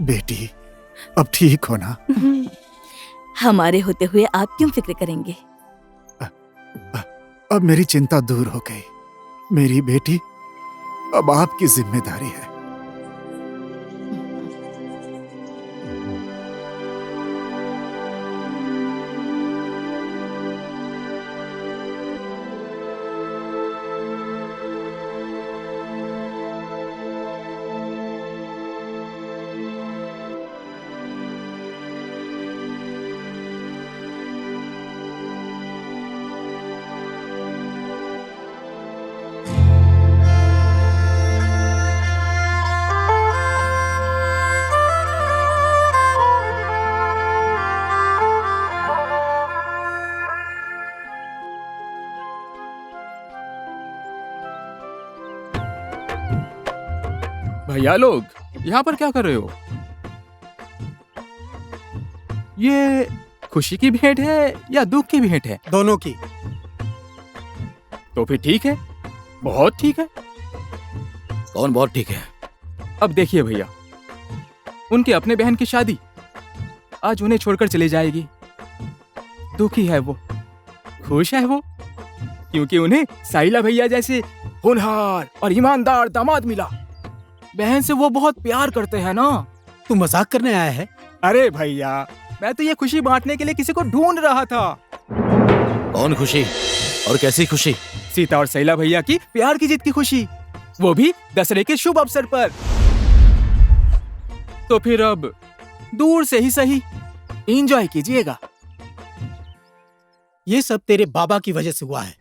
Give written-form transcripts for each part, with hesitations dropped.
बेटी, अब ठीक हो ना? हमारे होते हुए आप क्यों फिक्र करेंगे? अब मेरी चिंता दूर हो गई। मेरी बेटी अब आपकी जिम्मेदारी है। भैया लोग यहाँ पर क्या कर रहे हो? ये खुशी की भेंट है या दुख की भेंट है? दोनों की। तो फिर ठीक है, बहुत ठीक है। कौन बहुत ठीक है? अब देखिए भैया, उनके अपने बहन की शादी आज उन्हें छोड़कर चली जाएगी। दुखी है वो, खुश है वो, क्योंकि उन्हें साहिला भैया जैसे होनहार और ईमानदार दामाद मिला। बहन से वो बहुत प्यार करते हैं ना। तू मजाक करने आया है? अरे भैया, मैं तो ये खुशी बांटने के लिए किसी को ढूंढ रहा था। कौन खुशी और कैसी खुशी? सीता और सैला भैया की प्यार की जीत की खुशी, वो भी दशहरे के शुभ अवसर पर। तो फिर अब दूर से ही सही एंजॉय कीजिएगा। ये सब तेरे बाबा की वजह से हुआ है।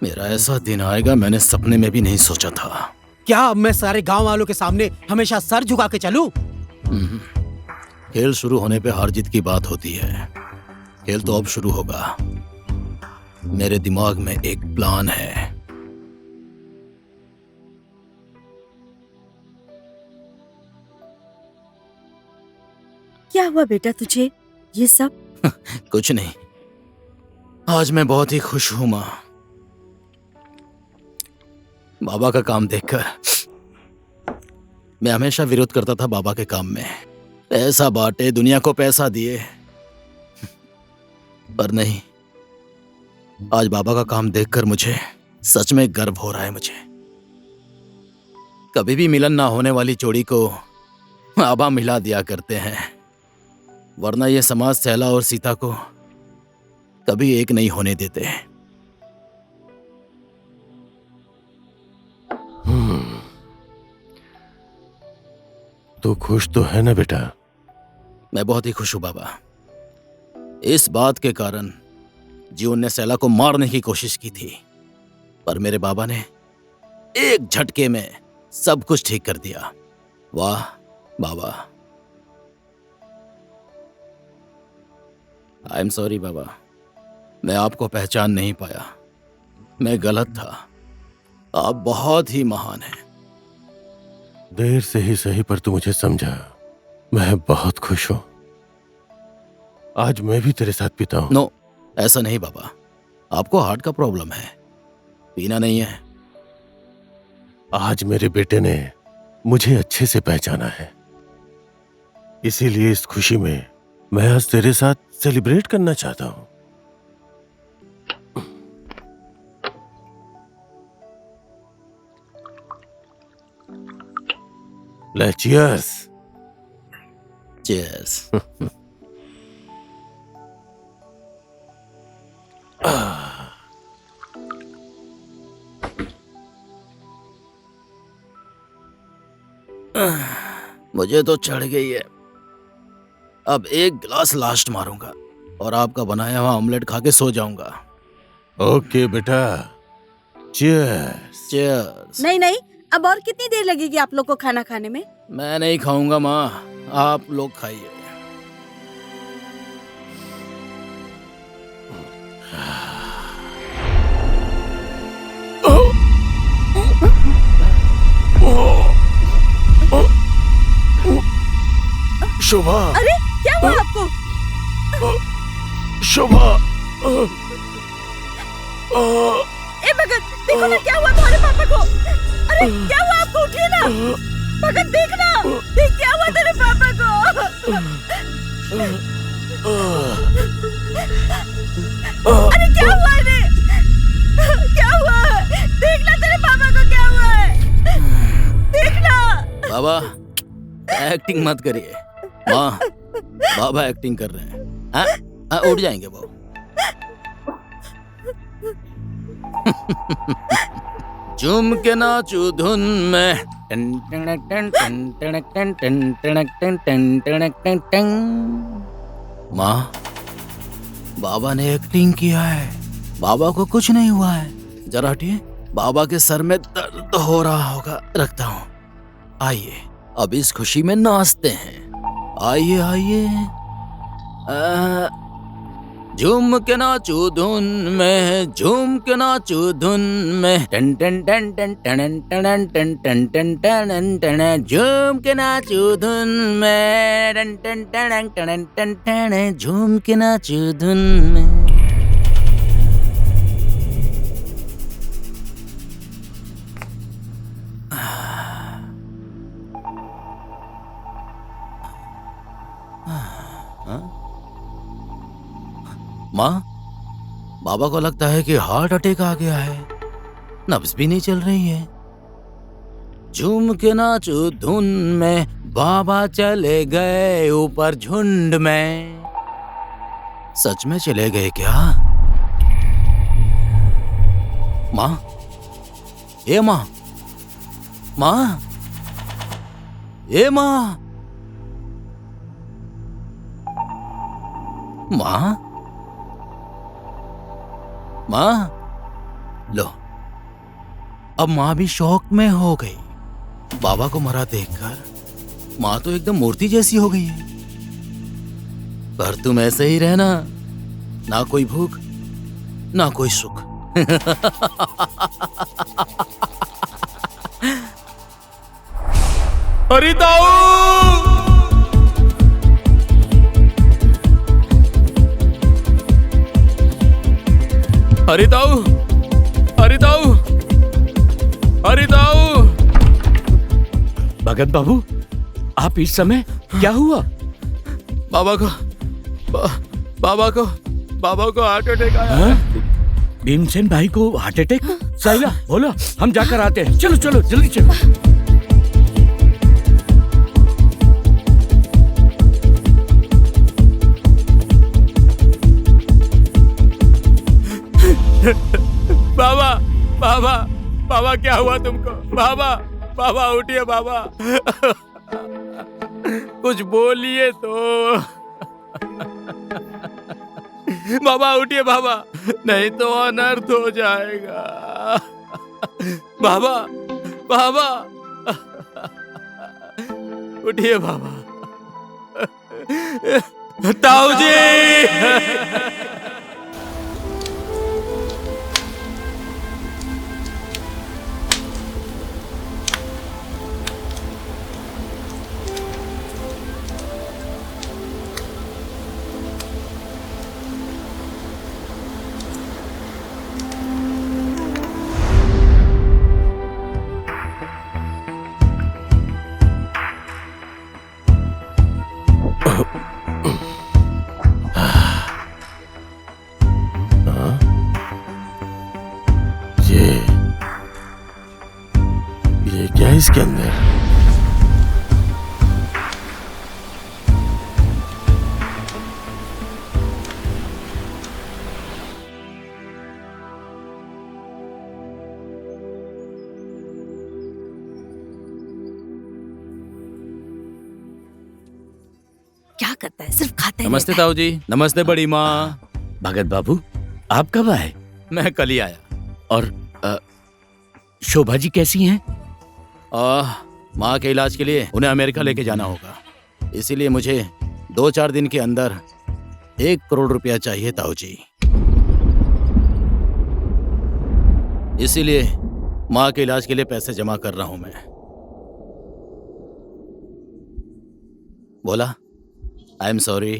मेरा ऐसा दिन आएगा मैंने सपने में भी नहीं सोचा था। क्या अब मैं सारे गांव वालों के सामने हमेशा सर झुका के चलूं? खेल शुरू होने पे हार जीत की बात होती है। खेल तो अब शुरू होगा। मेरे दिमाग में एक प्लान है। क्या हुआ बेटा तुझे? ये सब कुछ नहीं, आज मैं बहुत ही खुश हूं माँ। बाबा का काम देखकर मैं हमेशा विरोध करता था बाबा के काम में। पैसा बांटे, दुनिया को पैसा दिए, पर नहीं, आज बाबा का काम देखकर मुझे सच में गर्व हो रहा है। मुझे कभी भी मिलन ना होने वाली जोड़ी को बाबा मिला दिया करते हैं, वरना ये समाज सैला और सीता को कभी एक नहीं होने देते। तू खुश तो है ना बेटा? मैं बहुत ही खुश हूं बाबा। इस बात के कारण जीवन ने सैला को मारने की कोशिश की थी, पर मेरे बाबा ने एक झटके में सब कुछ ठीक कर दिया। वाह बाबा। आई एम सॉरी बाबा, मैं आपको पहचान नहीं पाया। मैं गलत था। आप बहुत ही महान हैं। देर से ही सही पर तू मुझे समझा। मैं बहुत खुश हूं। आज मैं भी तेरे साथ पीता हूं। नो, ऐसा नहीं बाबा। आपको हार्ट का प्रॉब्लम है, पीना नहीं है। आज मेरे बेटे ने मुझे अच्छे से पहचाना है, इसीलिए इस खुशी में मैं आज तेरे साथ सेलिब्रेट करना चाहता हूं। ले, चीयर्स। चीयर्स। मुझे तो चढ़ गई है। अब एक गिलास लास्ट मारूंगा और आपका बनाया हुआ ऑमलेट खा के सो जाऊंगा। ओके बेटा, चीयर्स। चीयर्स। नहीं नहीं, अब और कितनी देर लगेगी आप लोग को खाना खाने में? मैं नहीं खाऊंगा माँ, आप लोग खाइए। शोभा। अरे क्या हुआ आपको? शोभा। ए भगत, देखो ना क्या हुआ तुम्हारे पापा को। अरे क्या हुआ को उठिए ना। भगत देखना, ये क्या हुआ तेरे पापा को? अरे क्या हुआ इन्हें? क्या हुआ है? देखना तेरे पापा को क्या हुआ है, देखना। बाबा एक्टिंग मत करिए। माँ, बाबा एक्टिंग कर रहे हैं। हाँ, उठ जाएंगे बाबू। झूम के नाचू धुन में। माँ, बाबा ने एक्टिंग किया है। बाबा को कुछ नहीं हुआ है। जरा हटिए, बाबा के सर में दर्द हो रहा होगा। रखता हूँ। आइए अब इस खुशी में नाचते हैं। आइए आइए। झूम के नाचू धुन में, झूम के नाचू धुन में। टन टन टन टन टन टन टन टन टन टन टन। झूम के नाचू धुन में, टन टन टन टन टन टन। झूम के नाचू धुन में। माँ, बाबा को लगता है कि हार्ट अटैक आ गया है। नब्ज भी नहीं चल रही है। झूम के नाचू धुन में, बाबा चले गए ऊपर झुंड में। सच में चले गए क्या? माँ, ए माँ, माँ, ए माँ, माँ, माँ। लो, अब माँ भी शौक में हो गई। बाबा को मरा देखकर माँ तो एकदम मूर्ति जैसी हो गई है। पर तुम ऐसे ही रहना, ना कोई भूख ना कोई सुख। हरिताऊ, हरिताऊ, हरिताऊ, हरिताऊ। भगत बाबू, आप इस समय क्या हुआ? बाबा को हार्ट अटैक आया है। भीमसेन भाई को हार्ट अटैक? साहिला बोलो, हम जाकर आते हैं। चलो चलो जल्दी चलो। बाबा, बाबा, बाबा क्या हुआ तुमको? बाबा, बाबा उठिए बाबा। कुछ बोलिए तो। बाबा उठिए बाबा, नहीं तो अनर्थ हो जाएगा। बाबा, बाबा, उठिए बाबा। ताऊ जी। ये क्या है इसके अंदर? क्या करता है, सिर्फ खाता है। नमस्ते ताऊ जी। नमस्ते बड़ी माँ। भगत बाबू, आप कब आए? मैं कल ही आया। और शोभा जी कैसी हैं? माँ के इलाज के लिए उन्हें अमेरिका लेके जाना होगा, इसीलिए मुझे 2-4 दिन के अंदर 1 करोड़ रुपया चाहिए ताऊ जी। इसीलिए माँ के इलाज के लिए पैसे जमा कर रहा हूं मैं। बोला, आई एम सॉरी।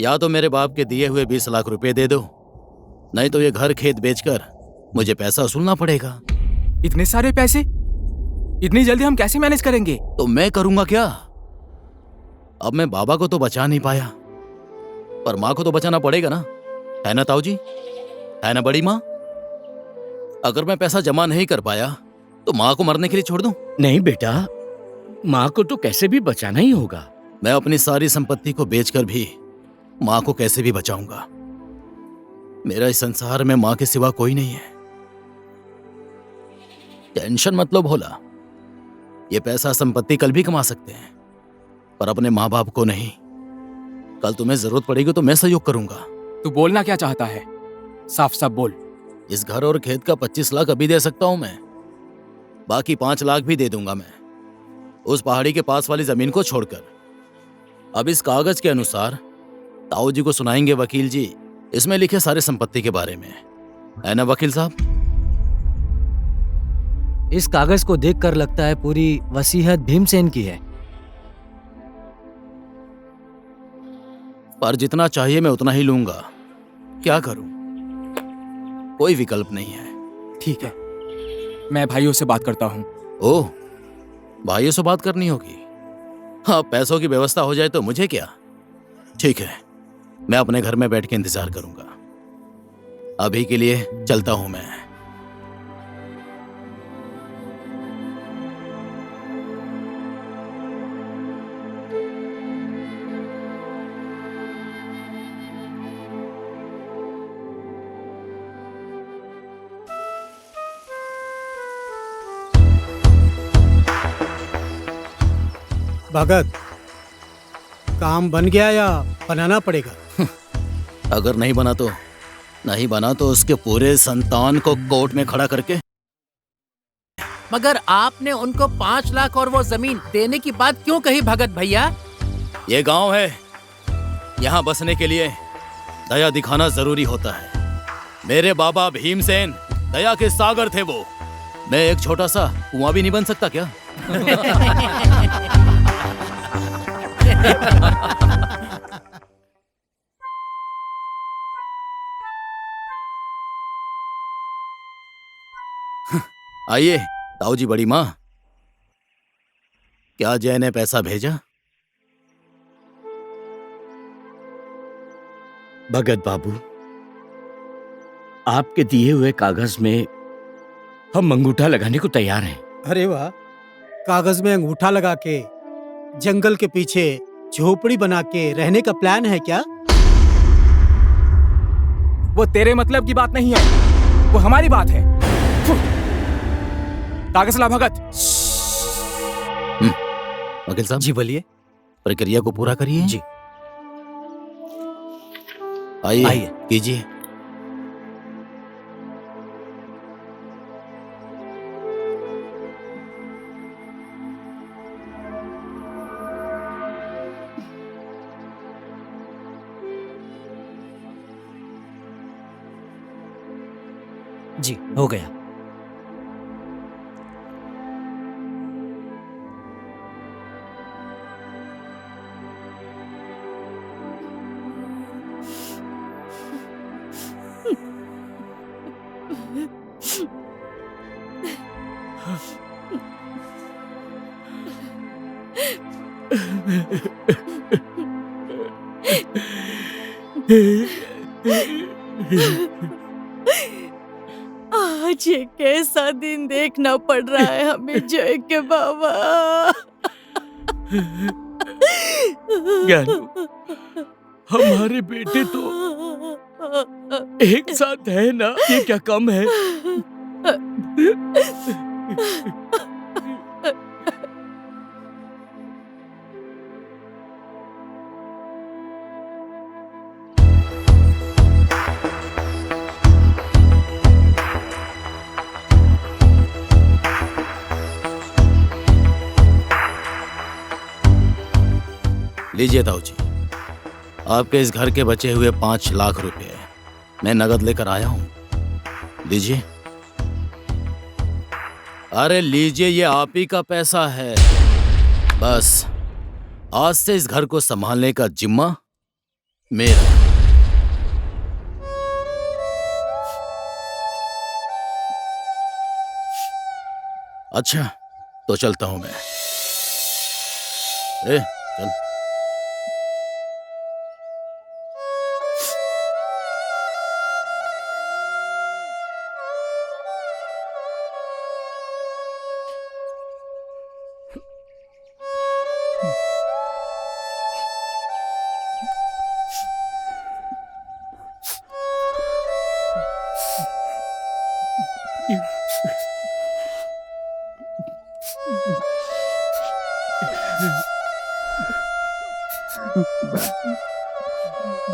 या तो मेरे बाप के दिए हुए 20 लाख रुपए दे दो, नहीं तो ये घर खेत बेचकर मुझे पैसा वसूलना पड़ेगा। इतने सारे पैसे? इतनी जल्दी हम कैसे मैनेज करेंगे? तो मैं करूंगा क्या? अब मैं बाबा को तो बचा नहीं पाया, पर माँ को तो बचाना पड़ेगा ना, है ना ताऊ जी? है ना बड़ी माँ? अगर मैं पैसा जमा नहीं कर पाया तो माँ को मरने के लिए छोड़ दूं? नहीं बेटा, माँ को तो कैसे भी बचाना ही होगा। मैं अपनी सारी संपत्ति को बेचकर भी माँ को कैसे भी बचाऊंगा। मेरा इस संसार में माँ के सिवा कोई नहीं है। टेंशन मतलब भोला, ये पैसा संपत्ति कल भी कमा सकते हैं, पर अपने माँ बाप को नहीं। कल तुम्हें जरूरत पड़ेगी तो मैं सहयोग करूंगा। तू बोलना क्या चाहता है? साफ साफ बोल। इस घर और खेत का 25 लाख अभी दे सकता हूं मैं, बाकी 5 लाख भी दे दूंगा मैं, उस पहाड़ी के पास वाली जमीन को छोड़कर। अब इस कागज के अनुसार ताऊ जी को सुनाएंगे वकील जी, इसमें लिखे सारे संपत्ति के बारे में, है ना वकील साहब? इस कागज को देखकर लगता है पूरी वसीयत भीमसेन की है। पर जितना चाहिए मैं उतना ही लूंगा। क्या करूं? कोई विकल्प नहीं है। ठीक है, मैं भाइयों से बात करता हूँ। ओह, भाइयों से बात करनी होगी? हाँ, पैसों की व्यवस्था हो जाए तो मुझे क्या। ठीक है, मैं अपने घर में बैठ के इंतजार करूंगा। अभी के लिए चलता हूं मैं। भगत, काम बन गया या बनाना पड़ेगा? अगर नहीं बना तो उसके पूरे संतान को कोर्ट में खड़ा करके। मगर आपने उनको 5 लाख और वो जमीन देने की बात क्यों कही भगत भैया? ये गांव है, यहाँ बसने के लिए दया दिखाना जरूरी होता है। मेरे बाबा भीमसेन दया के सागर थे वो। मैं एक छोटा सा कुआं भी नहीं बन सकता क्या? आइए ताऊ जी, बड़ी माँ, क्या जय ने पैसा भेजा? भगत बाबू, आपके दिए हुए कागज में हम अंगूठा लगाने को तैयार हैं। अरे वाह, कागज में अंगूठा लगा के जंगल के पीछे झोपड़ी बना के रहने का प्लान है क्या? वो तेरे मतलब की बात नहीं है, वो हमारी बात है। कागज ला भगत। वकील साहब जी बोलिए। प्रक्रिया को पूरा करिए। जी। आइए कीजिए। जी हो गया। आज ये कैसा दिन देखना पड़ रहा है हमें जय के बाबा। ज्ञानू, हमारे बेटे तो एक साथ है ना, ये क्या कम है? लीजिए ताऊ जी, आपके इस घर के बचे हुए 5 लाख रुपए मैं नगद लेकर आया हूं। लीजिए। अरे लीजिए, ये आप ही का पैसा है। बस आज से इस घर को संभालने का जिम्मा मेरा। अच्छा, तो चलता हूं मैं। चल।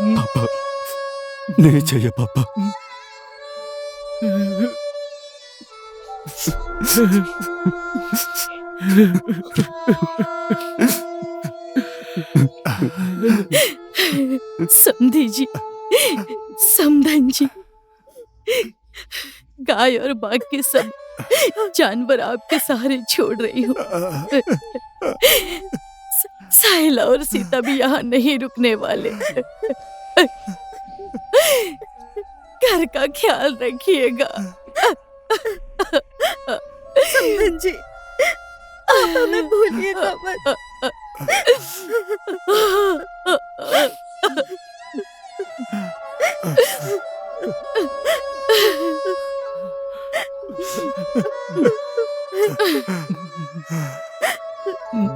पापा, नहीं चाहिए पापा। समधी जी, समधन जी, गाय और बाघ के सब जानवर आपके सहारे छोड़ रही हूँ। साहिला और सीता भी यहाँ नहीं रुकने वाले। घर का ख्याल रखिएगा। समधन जी, आप हमें भूलिएगा मत।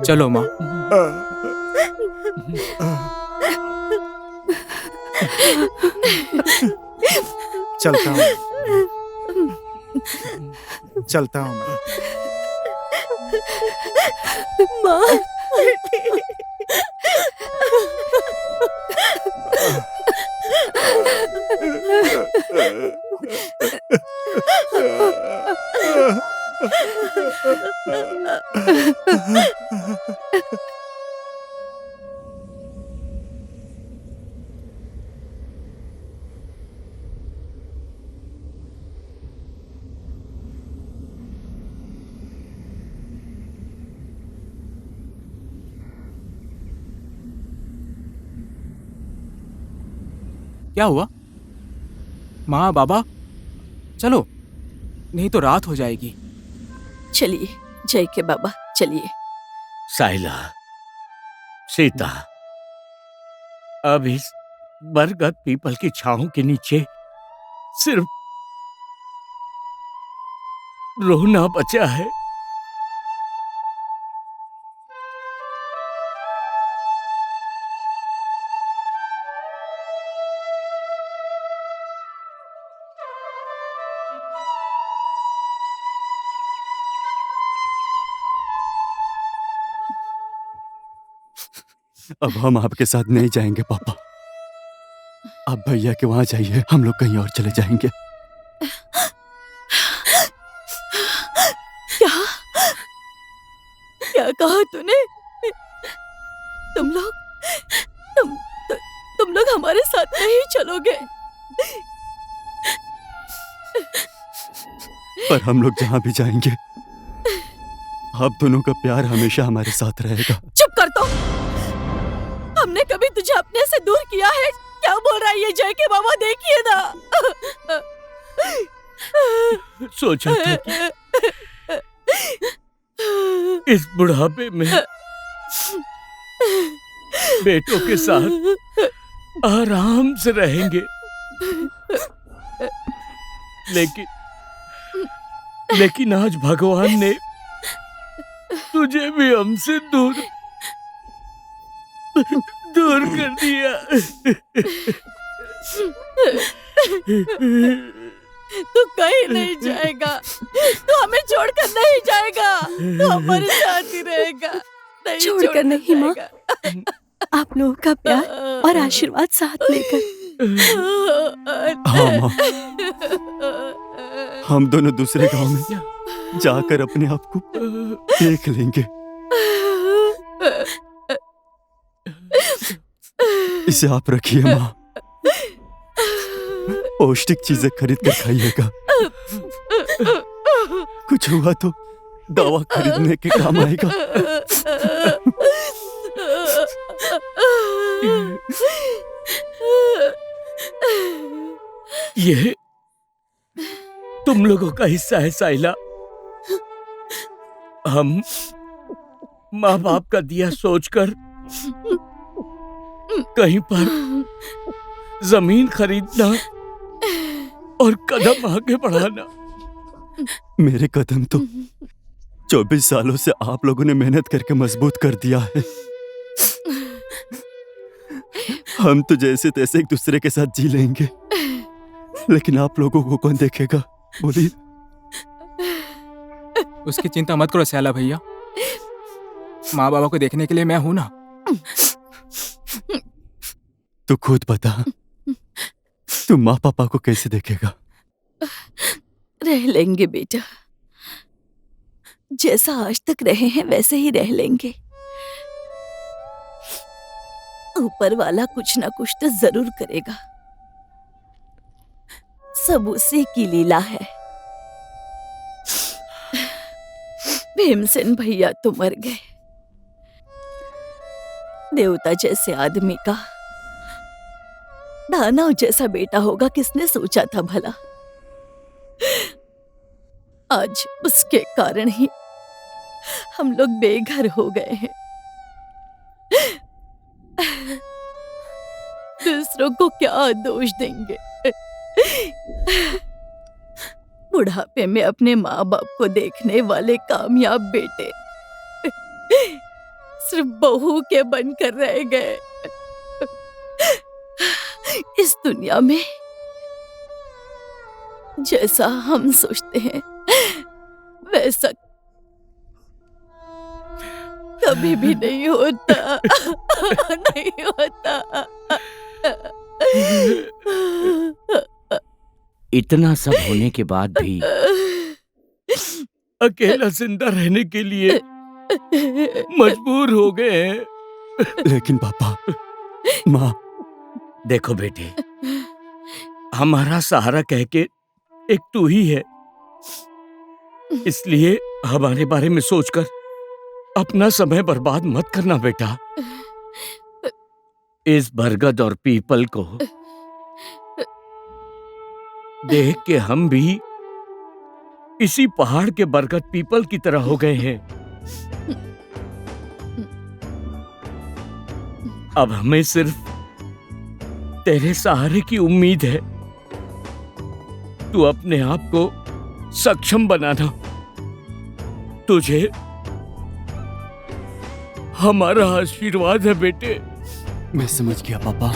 चलो माँ। चलता हूँ, चलता हूँ मैं। माँ, क्या हुआ? माँ बाबा, चलो, नहीं तो रात हो जाएगी। चलिए जय के बाबा, चलिए। साइला, सीता, अब इस बरगद पीपल की छांव के नीचे सिर्फ रोना बचा है। अब हम आपके साथ नहीं जाएंगे पापा। आप भैया के वहां जाइए, हम लोग कहीं और चले जाएंगे। क्या क्या कहा तूने? तुम लोग हमारे साथ नहीं चलोगे? पर हम लोग जहां भी जाएंगे, आप दोनों का प्यार हमेशा हमारे साथ रहेगा। चुप कर दो। हमने कभी तुझे अपने से दूर किया है? क्या बोल रहा है ये जय के बाबा? देखिए ना। सोचा था कि इस बुढ़ापे में बेटों के साथ आराम से रहेंगे, लेकिन आज भगवान ने तुझे भी हमसे दूर कर दिया। तू कहीं नहीं जाएगा, तू हमें छोड़कर नहीं जाएगा, तू हमारे साथ ही रहेगा। नहीं छोड़कर नहीं माँ, आप लोगों का प्यार और आशीर्वाद साथ लेकर। हाँ माँ, हम दोनों दूसरे गांव में जाकर अपने आप को देख लेंगे। इसे आप रखिए माँ, पौष्टिक चीजें खरीद कर खाइएगा। कुछ हुआ तो दवा खरीदने के काम आएगा। ये तुम लोगों का हिस्सा है साइला। हम माँ बाप का दिया सोचकर कहीं पर जमीन खरीदना और कदम आगे बढ़ाना। मेरे कदम तो 24 सालों से आप लोगों ने मेहनत करके मजबूत कर दिया है। हम तो जैसे तैसे एक दूसरे के साथ जी लेंगे, लेकिन आप लोगों को कौन देखेगा बोलिए? उसकी चिंता मत करो सैला भैया, माँ बाबा को देखने के लिए मैं हूं ना। तो खुद बता, तू माँ पापा को कैसे देखेगा? रह लेंगे बेटा, जैसा आज तक रहे हैं वैसे ही रह लेंगे। ऊपर वाला कुछ ना कुछ तो जरूर करेगा, सब उसी की लीला है। भीमसेन भैया तो मर गए, देवता जैसे आदमी का दानव जैसा बेटा होगा किसने सोचा था भला। आज उसके कारण ही हम लोग बेघर हो गए हैं। दूसरों को क्या दोष देंगे? बुढ़ापे में अपने माँ बाप को देखने वाले कामयाब बेटे सिर्फ बहू के बनकर रह गए। इस दुनिया में जैसा हम सोचते हैं वैसा कभी भी नहीं होता। नहीं होता। इतना सब होने के बाद भी अकेला जिंदा रहने के लिए मजबूर हो गए हैं। लेकिन पापा, माँ। देखो बेटे, हमारा सहारा कह के एक तू ही है, इसलिए हमारे बारे में सोचकर अपना समय बर्बाद मत करना बेटा। इस बरगद और पीपल को देख के हम भी इसी पहाड़ के बरगद पीपल की तरह हो गए हैं। अब हमें सिर्फ तेरे सहारे की उम्मीद है। तू अपने आप को सक्षम बनाना। तुझे हमारा आशीर्वाद है बेटे। मैं समझ गया पापा।